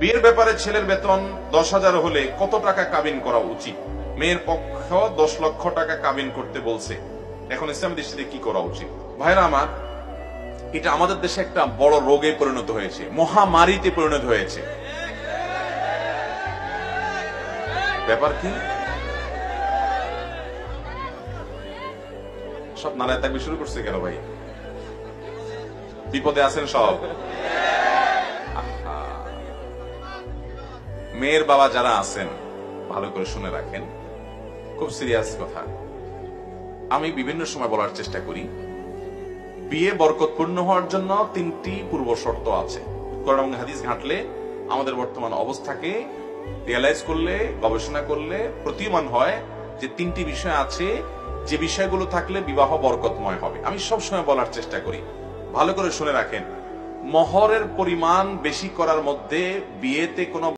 বিয়ের ব্যাপারে ছেলের বেতন 10,000 হলে কত টাকা কাবিন করা উচিত? মেয়ের পক্ষ 10 লক্ষ টাকা কাবিন করতে বলছে, এখন ইসলাম দৃষ্টিতে কি করা উচিত? ভাইরা আমার, এটা আমাদের দেশে একটা বড় রোগে পরিণত হয়েছে, মহামারীতে পরিণত হয়েছে। ব্যাপার কি? সব নারায় থাকবে শুরু করছে কেন ভাই? বিপদে আছেন সব? মেয়ের বাবা যারা আছেন ভালো করে শুনে রাখেন, খুব সিরিয়াস কথা। আমি বিভিন্ন সময় বলার চেষ্টা করি, বিয়ে বরকতপূর্ণ হওয়ার জন্য 3টি পূর্ব শর্ত আছে। কোরআন এবং হাদিস ঘাটলে আমাদের বর্তমান অবস্থাকে রিয়ালাইজ করলে, গবেষণা করলে প্রতীয়মান হয় যে 3টি বিষয় আছে, যে বিষয়গুলো থাকলে বিবাহ বরকতময় হবে। আমি সবসময় বলার চেষ্টা করি, ভালো করে শুনে রাখেন, মহরের পরিমাণ বেশি করার মধ্যে বিয়েতে কোনো